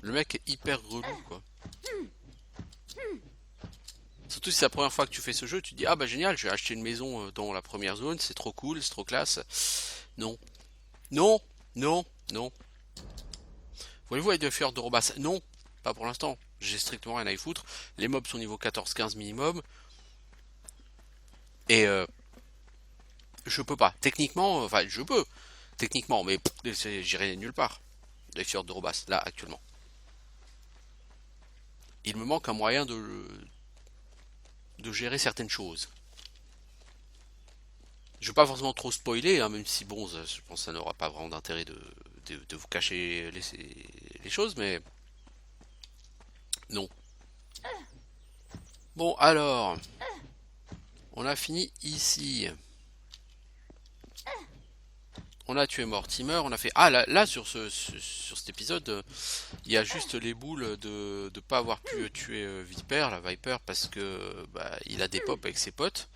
Le mec est hyper relou, quoi. Surtout si c'est la première fois que tu fais ce jeu, tu te dis, ah bah génial, j'ai acheté une maison dans la première zone, c'est trop cool, c'est trop classe. Non. Non, non, non. Voulez-vous être de faire de Robas? Non. Pas pour l'instant, j'ai strictement rien à y foutre. Les mobs sont niveau 14-15 minimum. Et je peux pas. Techniquement, enfin je peux. Techniquement, mais j'irai nulle part. Les fjords de Robas, là actuellement. Il me manque un moyen de gérer certaines choses. Je vais pas forcément trop spoiler, hein, même si bon, je pense que ça n'aura pas vraiment d'intérêt de vous cacher les choses, mais... Non. Bon, alors. On a fini ici. On a tué Mortimer, on a fait... Ah, là sur cet épisode, il y a juste les boules de ne pas avoir pu tuer Viper, la Viper, parce que bah, il a des pops avec ses potes.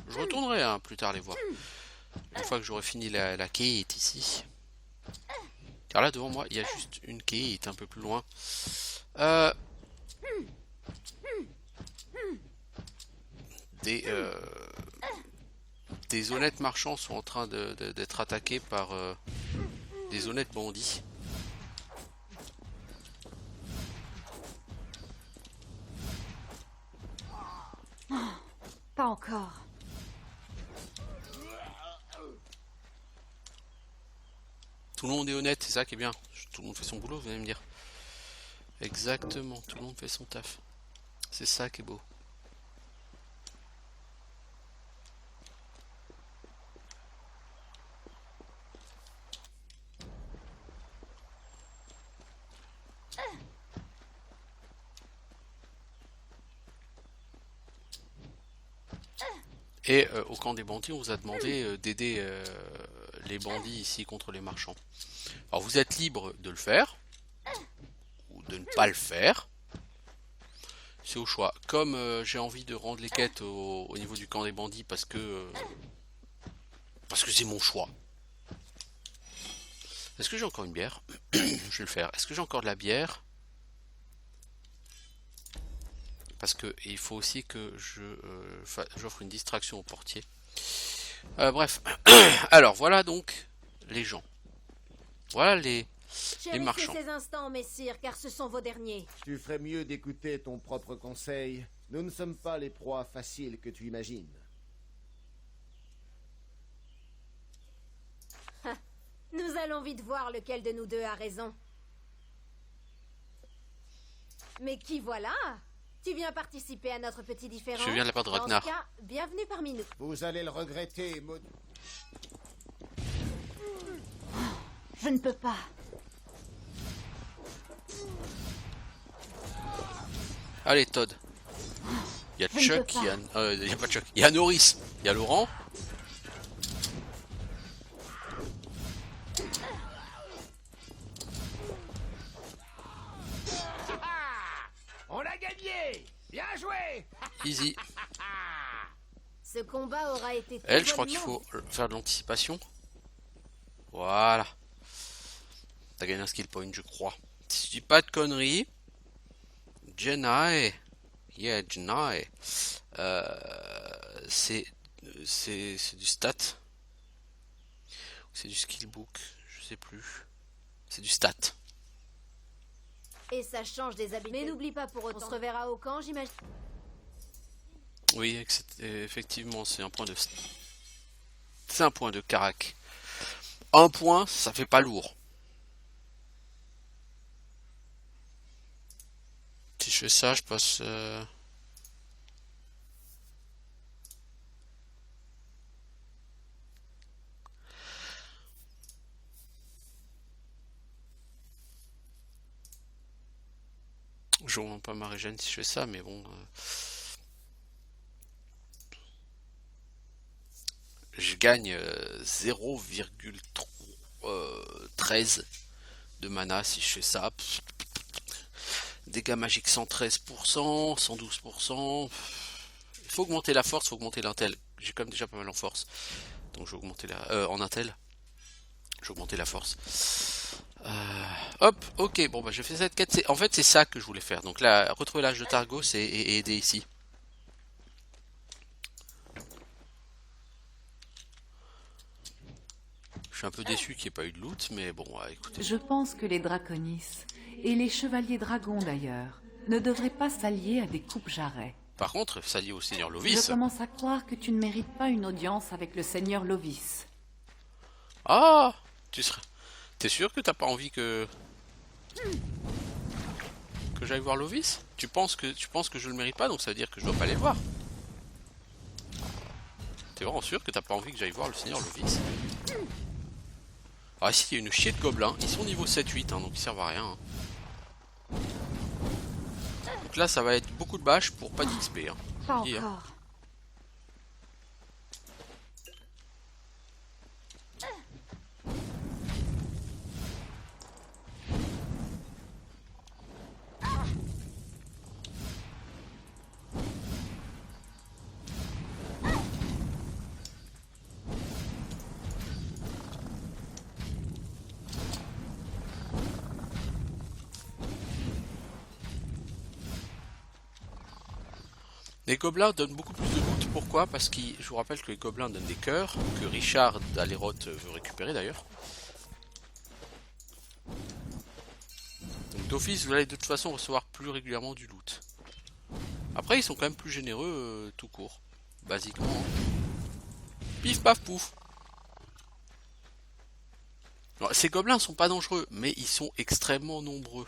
Je retournerai hein, plus tard les voir. Une fois que j'aurai fini la quête ici. Car là, devant moi, il y a juste une quête un peu plus loin. Des honnêtes marchands sont en train d'être attaqués par des honnêtes bandits. Pas encore. Tout le monde est honnête, c'est ça qui est bien. Tout le monde fait son boulot, vous allez me dire. Exactement, tout le monde fait son taf. C'est ça qui est beau. Et au camp des bandits, on vous a demandé d'aider les bandits ici contre les marchands. Alors vous êtes libre de le faire, ou de ne pas le faire. C'est au choix. Comme j'ai envie de rendre les quêtes au niveau du camp des bandits parce que c'est mon choix. Est-ce que j'ai encore une bière? Je vais le faire. Est-ce que j'ai encore de la bière? Parce que il faut aussi que j'offre une distraction au portier. Bref. Alors voilà donc les gens. Voilà les marchands. Chérissez ces instants, messire, car ce sont vos derniers. Tu ferais mieux d'écouter ton propre conseil. Nous ne sommes pas les proies faciles que tu imagines. Nous allons vite voir lequel de nous deux a raison. Mais qui voilà? Tu viens participer à notre petit différend? Je viens de la part de Ragnar. Dans ce cas, bienvenue parmi nous. Vous allez le regretter, Maud. Je ne peux pas. Allez Todd. Il y a Chuck, il y a pas Chuck, il y a Norris, il y a Laurent. On a gagné. Bien joué. Easy. Ce combat aura été... Elle, je crois qu'il faut faire de l'anticipation. Voilà. T'as gagné un skill point, je crois. Si je dis pas de conneries, Jenai. Yeah, Jenai. C'est du stat. C'est du skill book. Je sais plus. C'est du stat. Et ça change des habitudes. Mais n'oublie pas pour autant. On se reverra au camp, j'imagine. Oui, effectivement, c'est un point de... C'est un point de carac. Un point, ça fait pas lourd. Si je fais ça, je passe... Je ne pas ma régène si je fais ça, mais bon... Je gagne 0,13 de mana si je fais ça. Dégâts magiques 113%, 112%. Il faut augmenter la force, il faut augmenter l'intel. J'ai quand même déjà pas mal en force. Donc je vais augmenter la... en intel. Je vais augmenter la force. Hop, ok, bon bah je fais cette quête. En fait c'est ça que je voulais faire. Donc là, retrouver l'âge de Targos et aider ici. Je suis un peu déçu qu'il n'y ait pas eu de loot, mais bon, écoutez. Je pense que les Draconis, et les chevaliers dragons d'ailleurs, ne devraient pas s'allier à des coupes-jarrets. Par contre, s'allier au seigneur Lovis... Je commence à croire que tu ne mérites pas une audience avec le seigneur Lovis. Ah, t'es sûr que t'as pas envie que j'aille voir Lovis? Tu penses que je le mérite pas, donc ça veut dire que je dois pas aller le voir. T'es vraiment sûr que t'as pas envie que j'aille voir le seigneur Lovis? Ah si, il y a une chier de gobelins, ils sont niveau 7-8, hein, donc ils servent à rien. Hein. Donc là ça va être beaucoup de bâches pour pas d'XP. Hein. Pas dis, encore. hein. Les gobelins donnent beaucoup plus de loot, pourquoi? Parce que je vous rappelle que les gobelins donnent des cœurs, que Richard d'Aléroth veut récupérer d'ailleurs. Donc d'office, vous allez de toute façon recevoir plus régulièrement du loot. Après, ils sont quand même plus généreux tout court, basiquement. Pif paf pouf. Alors, ces gobelins sont pas dangereux, mais ils sont extrêmement nombreux.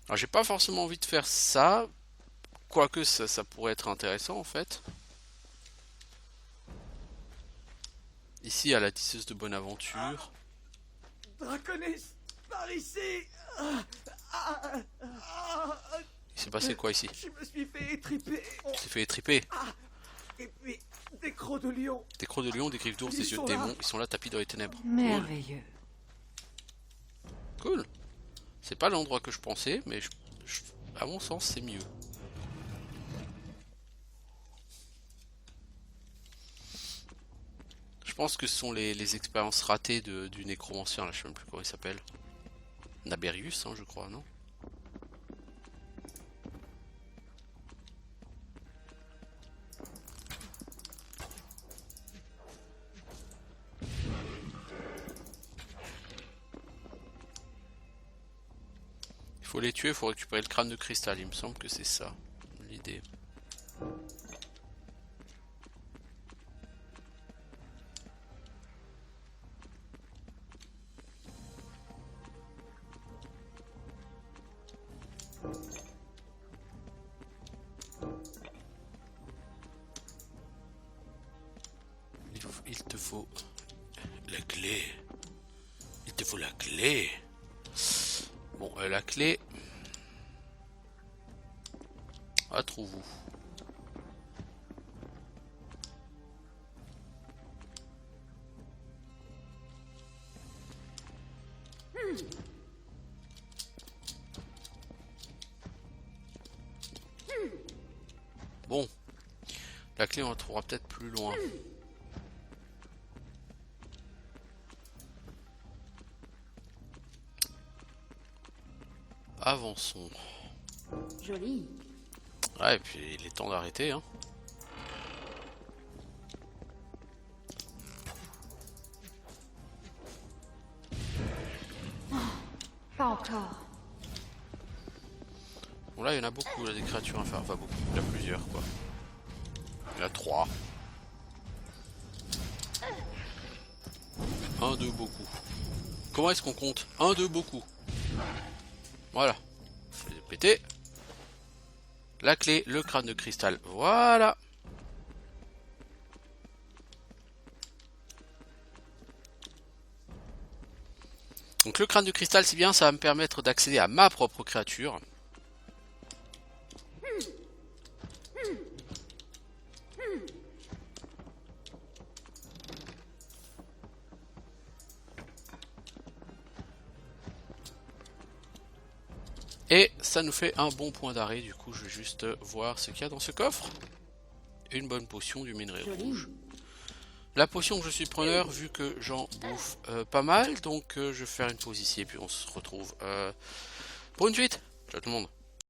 Alors j'ai pas forcément envie de faire ça, quoique ça pourrait être intéressant en fait. Ici à la tisseuse de bonne aventure. Draconis, par ici. Il s'est passé quoi ici? Je me suis fait étriper. Tu t'es fait étriper. Et puis, des crocs de lion. Des crocs de lion, des griffes d'ours, des yeux de démon, ils sont là tapis dans les ténèbres. Merveilleux. Cool. C'est pas l'endroit que je pensais, mais à mon sens c'est mieux. Je pense que ce sont les expériences ratées du nécromancien, là je sais même plus comment il s'appelle. Naberius, hein, je crois, non? Il faut les tuer, il faut récupérer le crâne de cristal, il me semble que c'est ça l'idée. Il te faut la clé. Il te faut la clé. Bon, la clé... Ah, trouve-vous. Bon, la clé on la trouvera peut-être plus loin. Avançons. Joli. Ouais, et puis il est temps d'arrêter, hein. Pas encore. Bon là il y en a beaucoup, là, des créatures à faire, enfin beaucoup, il y en a plusieurs quoi. Il y en a 3. 1, 2, beaucoup. Comment est-ce qu'on compte? 1, 2, beaucoup. Voilà. Je les ai pétés. La clé, le crâne de cristal. Voilà. Donc le crâne de cristal, c'est bien, ça va me permettre d'accéder à ma propre créature. Et ça nous fait un bon point d'arrêt, du coup je vais juste voir ce qu'il y a dans ce coffre. Une bonne potion du minerai rouge. La potion je suis preneur vu que j'en bouffe pas mal, donc je vais faire une pause ici et puis on se retrouve pour une suite. Ciao tout le monde.